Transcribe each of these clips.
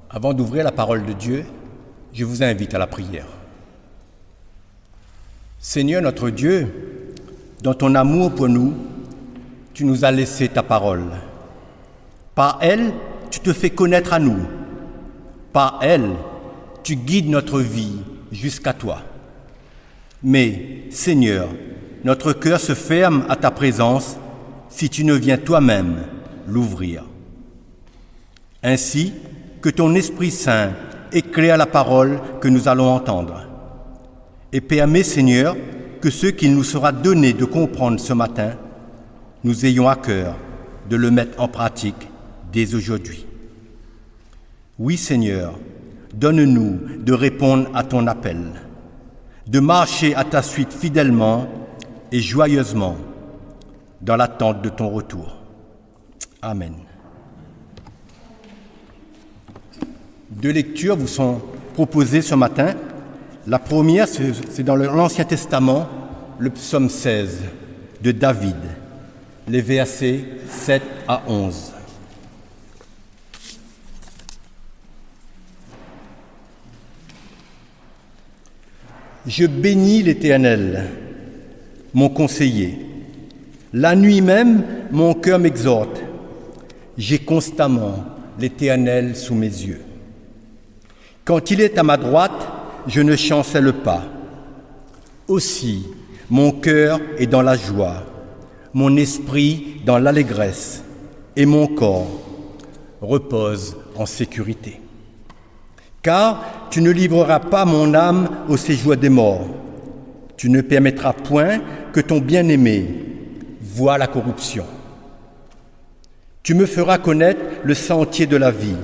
Avant d'ouvrir la parole de Dieu, je vous invite à la prière. Seigneur notre Dieu, dans ton amour pour nous, tu nous as laissé ta parole. Par elle, tu te fais connaître à nous. Par elle, tu guides notre vie jusqu'à toi. Mais, Seigneur, notre cœur se ferme à ta présence si tu ne viens toi-même l'ouvrir. Ainsi, que ton Esprit Saint éclaire la parole que nous allons entendre. Et permets, Seigneur, que ce qu'il nous sera donné de comprendre ce matin, nous ayons à cœur de le mettre en pratique dès aujourd'hui. Oui, Seigneur, donne-nous de répondre à ton appel, de marcher à ta suite fidèlement et joyeusement dans l'attente de ton retour. Amen. Deux lectures vous sont proposées ce matin. La première, c'est dans l'Ancien Testament, le psaume 16 de David, les versets 7 à 11. Je bénis l'Éternel, mon conseiller. La nuit même, mon cœur m'exhorte. J'ai constamment l'Éternel sous mes yeux. Quand il est à ma droite, je ne chancelle pas. Aussi, mon cœur est dans la joie, mon esprit dans l'allégresse, et mon corps repose en sécurité. Car tu ne livreras pas mon âme au séjour des morts. Tu ne permettras point que ton bien-aimé voie la corruption. Tu me feras connaître le sentier de la vie.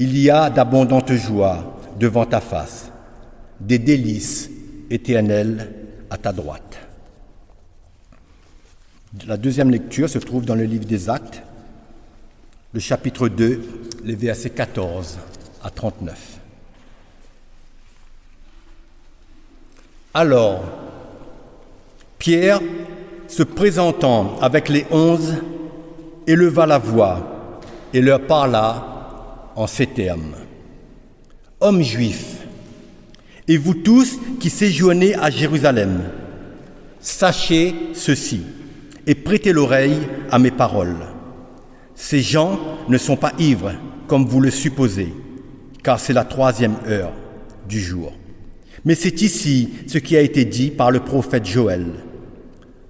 Il y a d'abondantes joies devant ta face, des délices éternelles à ta droite. La deuxième lecture se trouve dans le livre des Actes, le chapitre 2, les versets 14 à 39. Alors, Pierre, se présentant avec les 11, éleva la voix et leur parla en ces termes. Hommes juifs, et vous tous qui séjournez à Jérusalem, sachez ceci et prêtez l'oreille à mes paroles. Ces gens ne sont pas ivres, comme vous le supposez, car c'est la 3e heure du jour. Mais c'est ici ce qui a été dit par le prophète Joël.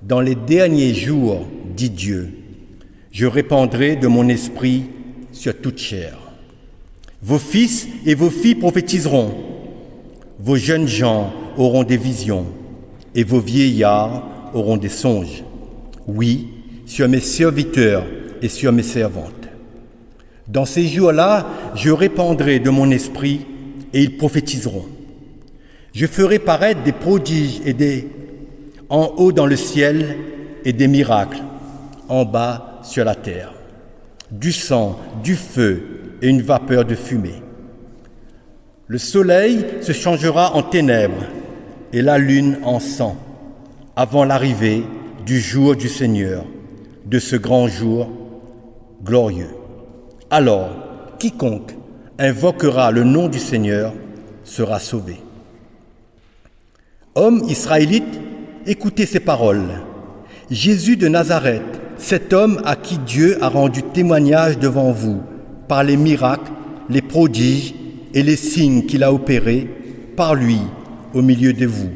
Dans les derniers jours, dit Dieu, je répandrai de mon esprit sur toute chair. Vos fils et vos filles prophétiseront, vos jeunes gens auront des visions, et vos vieillards auront des songes. Oui, sur mes serviteurs et sur mes servantes. Dans ces jours-là, je répandrai de mon esprit, et ils prophétiseront. Je ferai paraître des prodiges en haut dans le ciel et des miracles en bas sur la terre. Du sang, du feu et une vapeur de fumée. Le soleil se changera en ténèbres et la lune en sang, avant l'arrivée du jour du Seigneur, de ce grand jour glorieux. Alors, quiconque invoquera le nom du Seigneur sera sauvé. Hommes israélites, écoutez ces paroles. Jésus de Nazareth, cet homme à qui Dieu a rendu témoignage devant vous, par les miracles, les prodiges et les signes qu'il a opérés par lui au milieu de vous.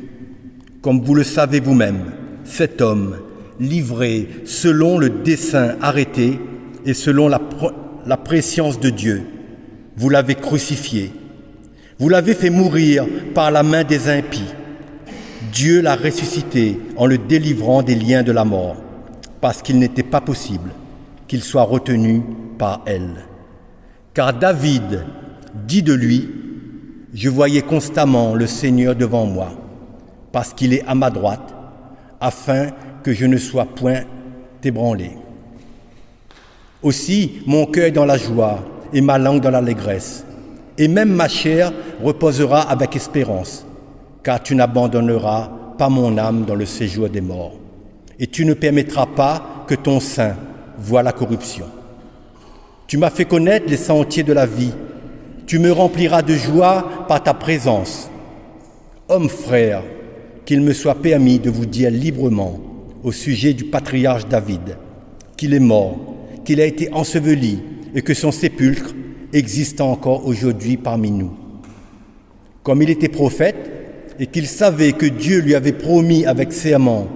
Comme vous le savez vous-même, cet homme, livré selon le dessein arrêté et selon la prescience de Dieu, vous l'avez crucifié. Vous l'avez fait mourir par la main des impies. Dieu l'a ressuscité en le délivrant des liens de la mort, parce qu'il n'était pas possible qu'il soit retenu par elle. Car David dit de lui, « Je voyais constamment le Seigneur devant moi, parce qu'il est à ma droite, afin que je ne sois point ébranlé. Aussi, mon cœur est dans la joie et ma langue dans l'allégresse, et même ma chair reposera avec espérance, car tu n'abandonneras pas mon âme dans le séjour des morts, et tu ne permettras pas que ton sein voie la corruption. Tu m'as fait connaître les sentiers de la vie, tu me rempliras de joie par ta présence. Hommes frères, qu'il me soit permis de vous dire librement au sujet du patriarche David, qu'il est mort, qu'il a été enseveli et que son sépulcre existe encore aujourd'hui parmi nous. Comme il était prophète et qu'il savait que Dieu lui avait promis avec serment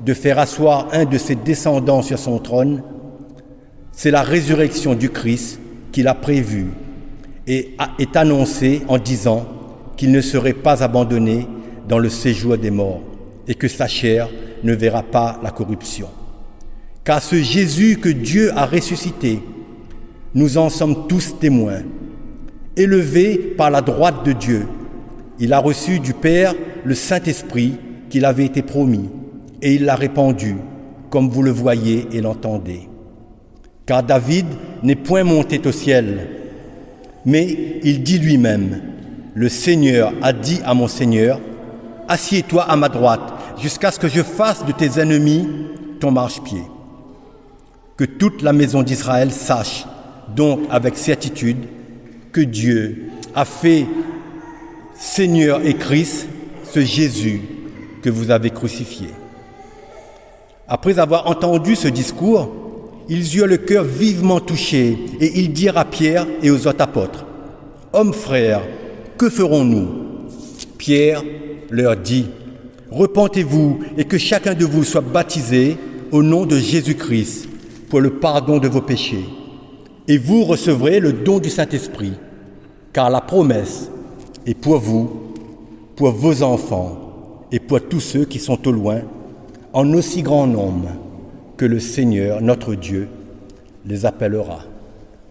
de faire asseoir un de ses descendants sur son trône, c'est la résurrection du Christ qu'il a prévue et est annoncée en disant qu'il ne serait pas abandonné dans le séjour des morts et que sa chair ne verra pas la corruption. Car ce Jésus que Dieu a ressuscité, nous en sommes tous témoins. Élevé par la droite de Dieu, il a reçu du Père le Saint-Esprit qu'il avait été promis, et il l'a répandu, comme vous le voyez et l'entendez. Car David n'est point monté au ciel, mais il dit lui-même, « Le Seigneur a dit à mon Seigneur, assieds-toi à ma droite, jusqu'à ce que je fasse de tes ennemis ton marchepied. » Que toute la maison d'Israël sache donc avec certitude que Dieu a fait Seigneur et Christ, ce Jésus que vous avez crucifié. Après avoir entendu ce discours, ils eurent le cœur vivement touché et ils dirent à Pierre et aux autres apôtres, « Hommes frères, que ferons-nous » Pierre leur dit, « Repentez-vous et que chacun de vous soit baptisé au nom de Jésus-Christ pour le pardon de vos péchés. Et vous recevrez le don du Saint-Esprit, car la promesse est pour vous, pour vos enfants et pour tous ceux qui sont au loin, en aussi grand nombre que le Seigneur, notre Dieu, les appellera. »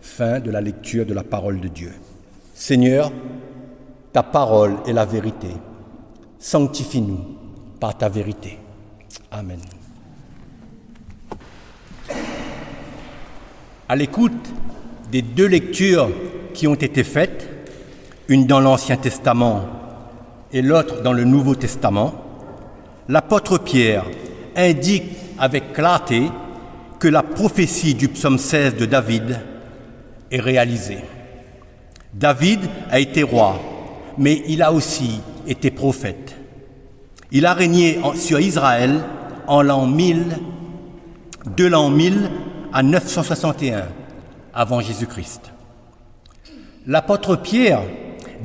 Fin de la lecture de la parole de Dieu. Seigneur, ta parole est la vérité. Sanctifie-nous par ta vérité. Amen. À l'écoute des deux lectures qui ont été faites, une dans l'Ancien Testament et l'autre dans le Nouveau Testament, l'apôtre Pierre indique avec clarté que la prophétie du psaume 16 de David est réalisée. David a été roi, mais il a aussi été prophète. Il a régné sur Israël en l'an 1000, de l'an 1000 à 961 avant Jésus-Christ. L'apôtre Pierre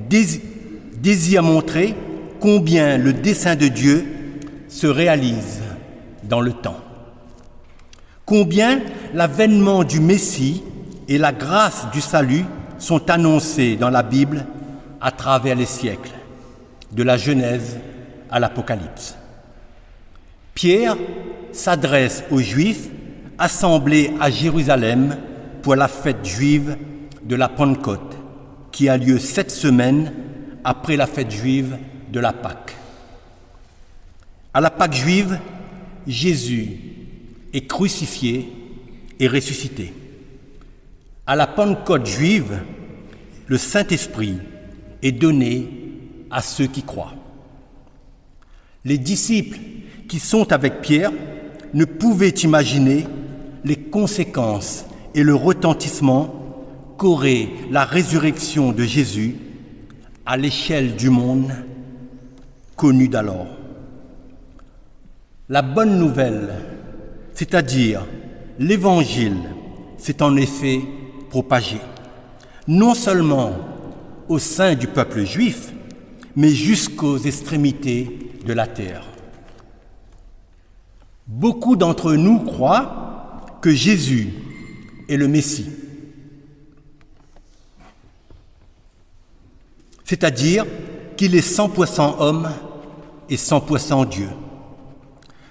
désire montrer combien le dessein de Dieu se réalise dans le temps. Combien l'avènement du Messie et la grâce du salut sont annoncés dans la Bible à travers les siècles, de la Genèse à l'Apocalypse. Pierre s'adresse aux Juifs assemblés à Jérusalem pour la fête juive de la Pentecôte, qui a lieu 7 semaines après la fête juive de la Pâque. À la Pâque juive, Jésus est crucifié et ressuscité. À la Pentecôte juive, le Saint-Esprit est donné à ceux qui croient. Les disciples qui sont avec Pierre ne pouvaient imaginer les conséquences et le retentissement qu'aurait la résurrection de Jésus à l'échelle du monde connu d'alors. La bonne nouvelle, c'est-à-dire l'Évangile, s'est en effet propagé, non seulement au sein du peuple juif, mais jusqu'aux extrémités de la terre. Beaucoup d'entre nous croient que Jésus est le Messie, c'est-à-dire qu'il est 100% homme et 100% Dieu.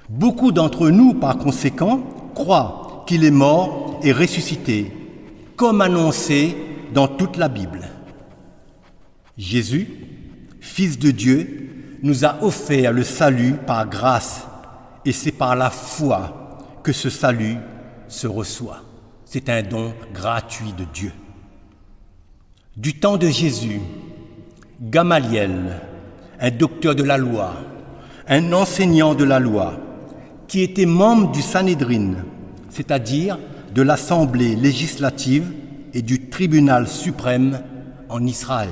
Beaucoup d'entre nous, par conséquent, croient qu'il est mort et ressuscité, comme annoncé dans toute la Bible. Jésus, Fils de Dieu, nous a offert le salut par grâce, et c'est par la foi que ce salut se reçoit. C'est un don gratuit de Dieu. Du temps de Jésus, Gamaliel, un docteur de la loi, un enseignant de la loi, qui était membre du Sanhédrin, c'est-à-dire de l'Assemblée législative et du tribunal suprême, en Israël,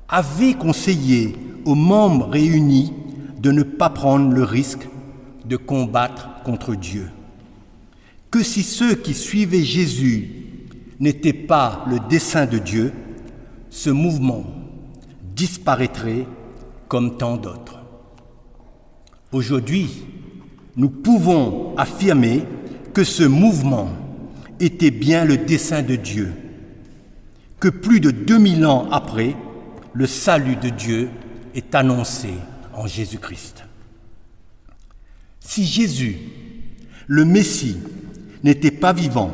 avait conseillé aux membres réunis de ne pas prendre le risque de combattre contre Dieu. Que si ceux qui suivaient Jésus n'étaient pas le dessein de Dieu, ce mouvement disparaîtrait comme tant d'autres. Aujourd'hui, nous pouvons affirmer que ce mouvement était bien le dessein de Dieu, que plus de 2000 ans après, le salut de Dieu est annoncé en Jésus-Christ. Si Jésus, le Messie, n'était pas vivant,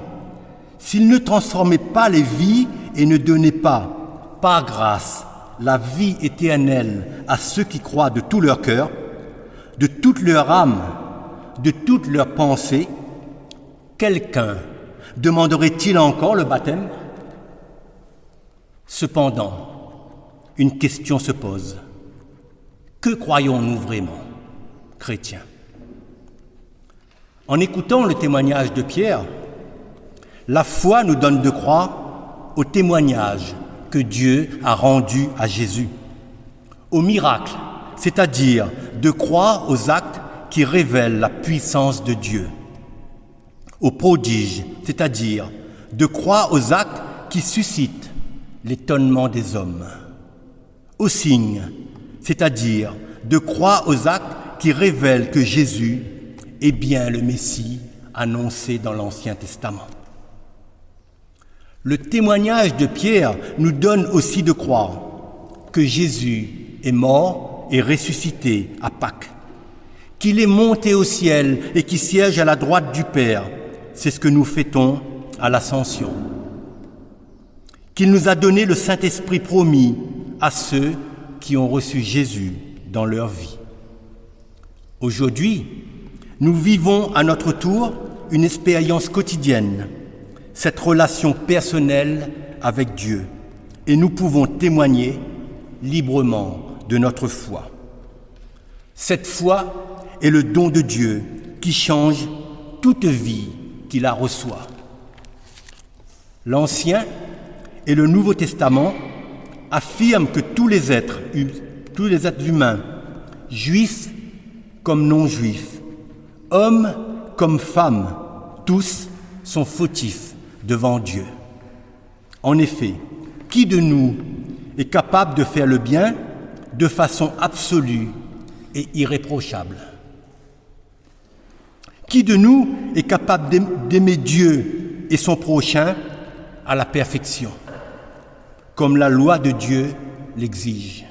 s'il ne transformait pas les vies et ne donnait pas, par grâce, la vie éternelle à ceux qui croient de tout leur cœur, de toute leur âme, de toute leur pensée, quelqu'un demanderait-il encore le baptême? Cependant, une question se pose. Que croyons-nous vraiment, chrétiens? En écoutant le témoignage de Pierre, la foi nous donne de croire au témoignage que Dieu a rendu à Jésus, au miracle, c'est-à-dire de croire aux actes qui révèlent la puissance de Dieu, au prodige, c'est-à-dire de croire aux actes qui suscitent l'étonnement des hommes, au signe, c'est-à-dire de croire aux actes qui révèlent que Jésus est bien le Messie annoncé dans l'Ancien Testament. Le témoignage de Pierre nous donne aussi de croire que Jésus est mort et ressuscité à Pâques, qu'il est monté au ciel et qu'il siège à la droite du Père, c'est ce que nous fêtons à l'Ascension, qu'il nous a donné le Saint-Esprit promis à ceux qui ont reçu Jésus dans leur vie. Aujourd'hui, nous vivons à notre tour une expérience quotidienne, cette relation personnelle avec Dieu, et nous pouvons témoigner librement de notre foi. Cette foi est le don de Dieu qui change toute vie qui la reçoit. L'Ancien et le Nouveau Testament affirment que tous les êtres humains, juifs comme non-juifs, hommes comme femmes, tous sont fautifs devant Dieu. En effet, qui de nous est capable de faire le bien de façon absolue et irréprochable? Qui de nous est capable d'aimer Dieu et son prochain à la perfection, comme la loi de Dieu l'exige?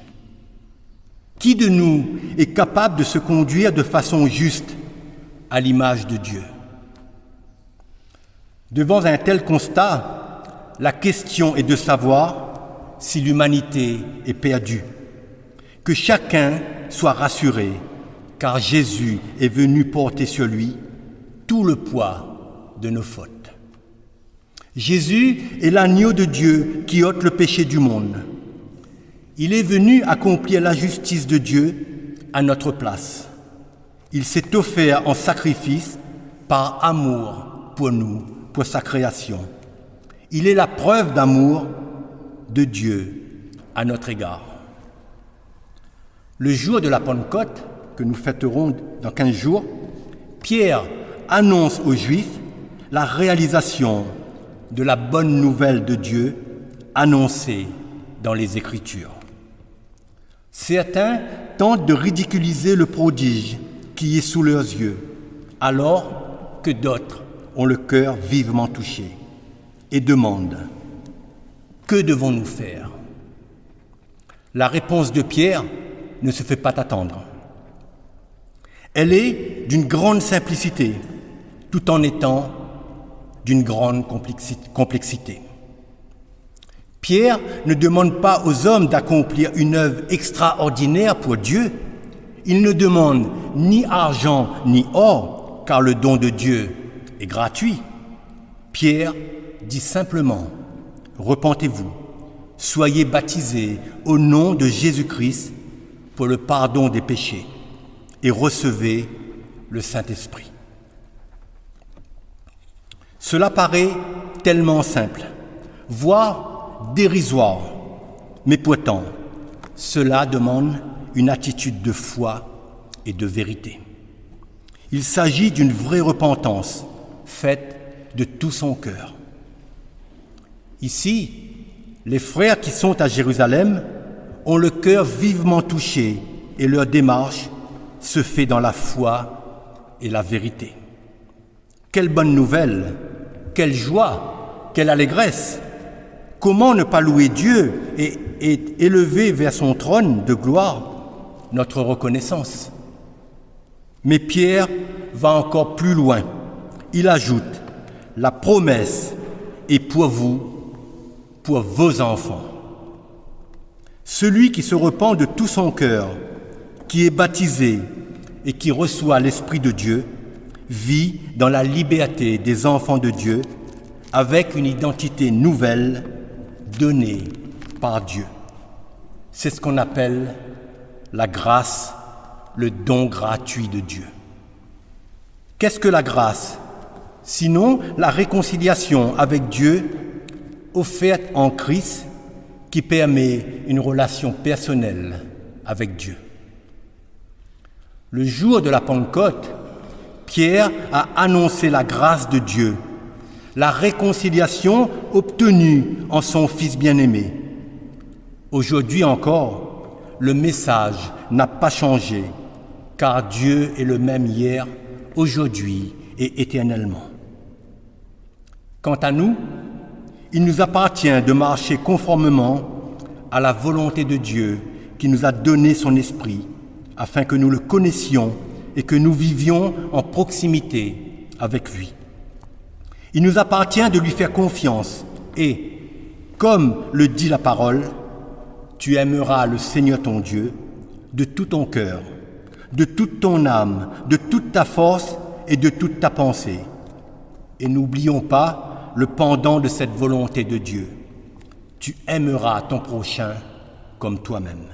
Qui de nous est capable de se conduire de façon juste à l'image de Dieu? Devant un tel constat, la question est de savoir si l'humanité est perdue, que chacun soit rassuré, car Jésus est venu porter sur lui tout le poids de nos fautes. Jésus est l'agneau de Dieu qui ôte le péché du monde. Il est venu accomplir la justice de Dieu à notre place. Il s'est offert en sacrifice par amour pour nous, pour sa création. Il est la preuve d'amour de Dieu à notre égard. Le jour de la Pentecôte, que nous fêterons dans 15 jours, Pierre annonce aux Juifs la réalisation de la bonne nouvelle de Dieu annoncée dans les Écritures. Certains tentent de ridiculiser le prodige qui est sous leurs yeux, alors que d'autres ont le cœur vivement touché et demandent « Que devons-nous faire ?» La réponse de Pierre ne se fait pas attendre. Elle est d'une grande simplicité, tout en étant d'une grande complexité. Pierre ne demande pas aux hommes d'accomplir une œuvre extraordinaire pour Dieu. Il ne demande ni argent ni or, car le don de Dieu est gratuit. Pierre dit simplement « Repentez-vous, soyez baptisés au nom de Jésus-Christ pour le pardon des péchés et recevez le Saint-Esprit. » Cela paraît tellement simple, voire dérisoire. Mais pourtant, cela demande une attitude de foi et de vérité. Il s'agit d'une vraie repentance faite de tout son cœur. Ici, les frères qui sont à Jérusalem ont le cœur vivement touché et leur démarche se fait dans la foi et la vérité. Quelle bonne nouvelle, quelle joie, quelle allégresse! Comment ne pas louer Dieu et élever vers son trône de gloire notre reconnaissance? Mais Pierre va encore plus loin. Il ajoute, la promesse est pour vous, pour vos enfants. Celui qui se repent de tout son cœur, qui est baptisé et qui reçoit l'Esprit de Dieu, vit dans la liberté des enfants de Dieu avec une identité nouvelle donnée par Dieu. C'est ce qu'on appelle la grâce, le don gratuit de Dieu. Qu'est-ce que la grâce? Sinon la réconciliation avec Dieu offerte en Christ qui permet une relation personnelle avec Dieu. Le jour de la Pentecôte, Pierre a annoncé la grâce de Dieu, la réconciliation obtenue en son Fils bien-aimé. Aujourd'hui encore, le message n'a pas changé, car Dieu est le même hier, aujourd'hui et éternellement. Quant à nous, il nous appartient de marcher conformément à la volonté de Dieu qui nous a donné son Esprit, afin que nous le connaissions et que nous vivions en proximité avec lui. Il nous appartient de lui faire confiance et, comme le dit la parole, tu aimeras le Seigneur ton Dieu de tout ton cœur, de toute ton âme, de toute ta force et de toute ta pensée. Et n'oublions pas le pendant de cette volonté de Dieu. Tu aimeras ton prochain comme toi-même.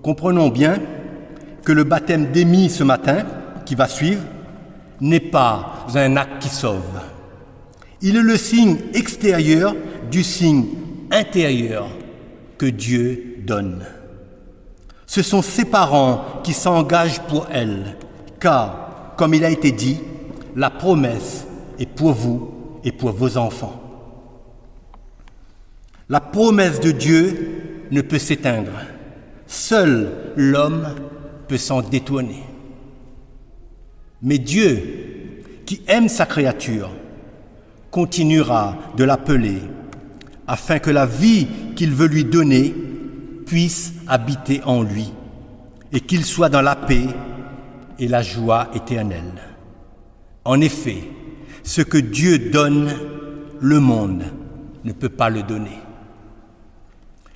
Comprenons bien que le baptême d'Émile ce matin, qui va suivre, n'est pas un acte qui sauve. Il est le signe extérieur du signe intérieur que Dieu donne. Ce sont ses parents qui s'engagent pour elle, car, comme il a été dit, la promesse est pour vous et pour vos enfants. La promesse de Dieu ne peut s'éteindre. Seul l'homme peut s'en détourner. Mais Dieu, qui aime sa créature, continuera de l'appeler afin que la vie qu'il veut lui donner puisse habiter en lui et qu'il soit dans la paix et la joie éternelle. En effet, ce que Dieu donne, le monde ne peut pas le donner.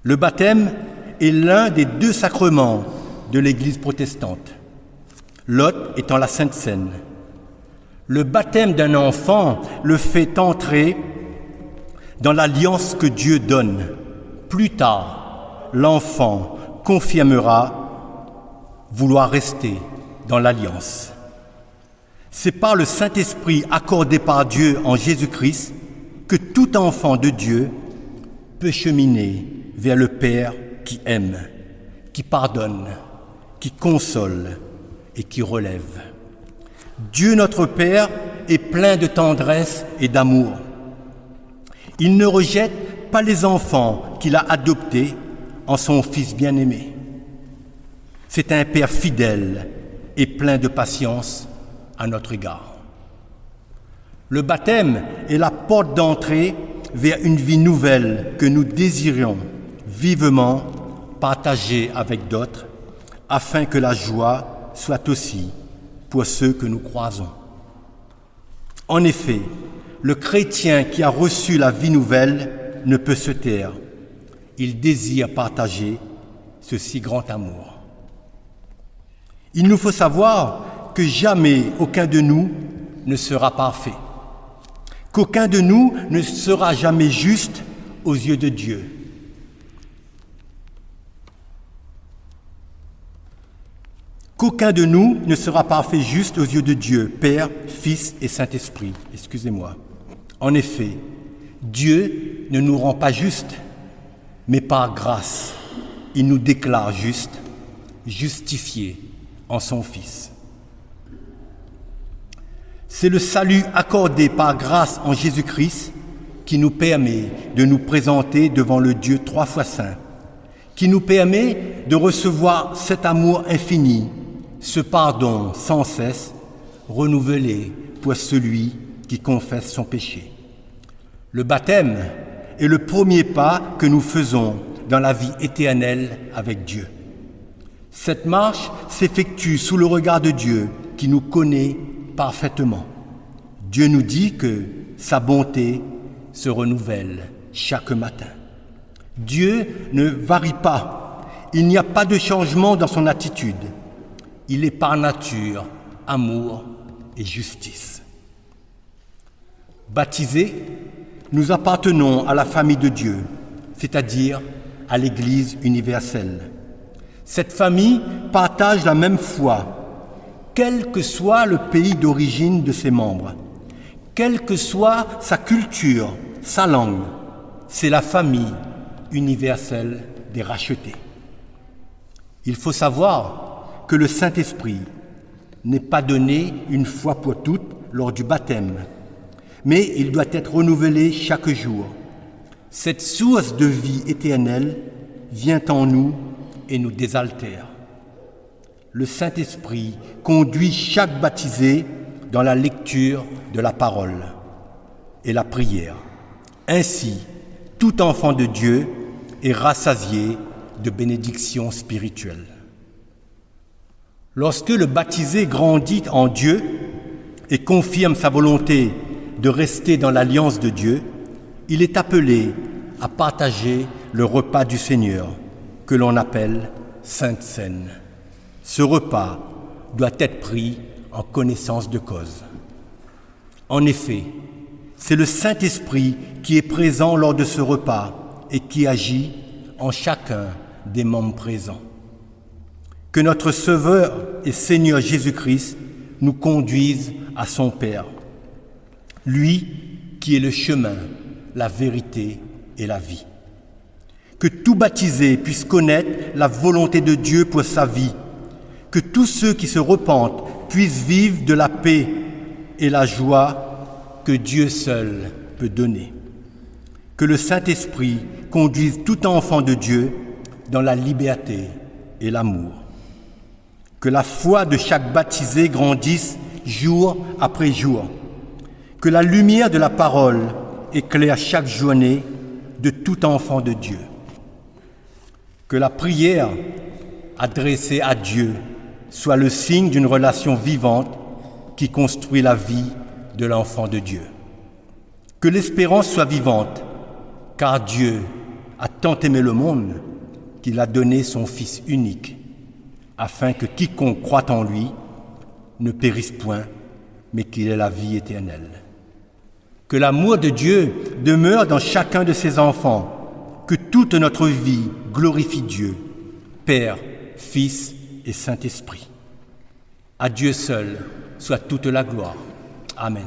Le baptême est l'un des deux sacrements de l'Église protestante, l'autre étant la Sainte Seine. Le baptême d'un enfant le fait entrer dans l'alliance que Dieu donne. Plus tard, l'enfant confirmera vouloir rester dans l'alliance. C'est par le Saint-Esprit accordé par Dieu en Jésus-Christ que tout enfant de Dieu peut cheminer vers le Père qui aime, qui pardonne, qui console et qui relève. Dieu notre Père est plein de tendresse et d'amour. Il ne rejette pas les enfants qu'il a adoptés en son Fils bien-aimé. C'est un Père fidèle et plein de patience à notre égard. Le baptême est la porte d'entrée vers une vie nouvelle que nous désirions vivement partager avec d'autres, afin que la joie soit aussi pour ceux que nous croisons. En effet, le chrétien qui a reçu la vie nouvelle ne peut se taire. Il désire partager ce si grand amour. Il nous faut savoir que jamais aucun de nous ne sera parfait, qu'aucun de nous ne sera jamais juste aux yeux de Dieu. Qu'aucun de nous ne sera parfait juste aux yeux de Dieu, Père, Fils et Saint-Esprit. Excusez-moi. En effet, Dieu ne nous rend pas justes, mais par grâce, il nous déclare justes, justifiés en son Fils. C'est le salut accordé par grâce en Jésus-Christ qui nous permet de nous présenter devant le Dieu trois fois saint, qui nous permet de recevoir cet amour infini, ce pardon sans cesse renouvelé pour celui qui confesse son péché. Le baptême est le premier pas que nous faisons dans la vie éternelle avec Dieu. Cette marche s'effectue sous le regard de Dieu qui nous connaît parfaitement. Dieu nous dit que sa bonté se renouvelle chaque matin. Dieu ne varie pas. Il n'y a pas de changement dans son attitude. Il est par nature amour et justice. Baptisés, nous appartenons à la famille de Dieu, c'est-à-dire à l'Église universelle. Cette famille partage la même foi, quel que soit le pays d'origine de ses membres, quelle que soit sa culture, sa langue. C'est la famille universelle des rachetés. Il faut savoir que le Saint-Esprit n'est pas donné une fois pour toutes lors du baptême, mais il doit être renouvelé chaque jour. Cette source de vie éternelle vient en nous et nous désaltère. Le Saint-Esprit conduit chaque baptisé dans la lecture de la parole et la prière. Ainsi, tout enfant de Dieu est rassasié de bénédictions spirituelles. Lorsque le baptisé grandit en Dieu et confirme sa volonté de rester dans l'alliance de Dieu, il est appelé à partager le repas du Seigneur, que l'on appelle Sainte Seine. Ce repas doit être pris en connaissance de cause. En effet, c'est le Saint-Esprit qui est présent lors de ce repas et qui agit en chacun des membres présents. Que notre Sauveur et Seigneur Jésus-Christ nous conduise à son Père, lui qui est le chemin, la vérité et la vie. Que tout baptisé puisse connaître la volonté de Dieu pour sa vie, que tous ceux qui se repentent puissent vivre de la paix et la joie que Dieu seul peut donner. Que le Saint-Esprit conduise tout enfant de Dieu dans la liberté et l'amour. Que la foi de chaque baptisé grandisse jour après jour. Que la lumière de la parole éclaire chaque journée de tout enfant de Dieu. Que la prière adressée à Dieu soit le signe d'une relation vivante qui construit la vie de l'enfant de Dieu. Que l'espérance soit vivante, car Dieu a tant aimé le monde qu'il a donné son Fils unique, afin que quiconque croit en lui ne périsse point, mais qu'il ait la vie éternelle. Que l'amour de Dieu demeure dans chacun de ses enfants, que toute notre vie glorifie Dieu, Père, Fils et Saint-Esprit. À Dieu seul soit toute la gloire. Amen.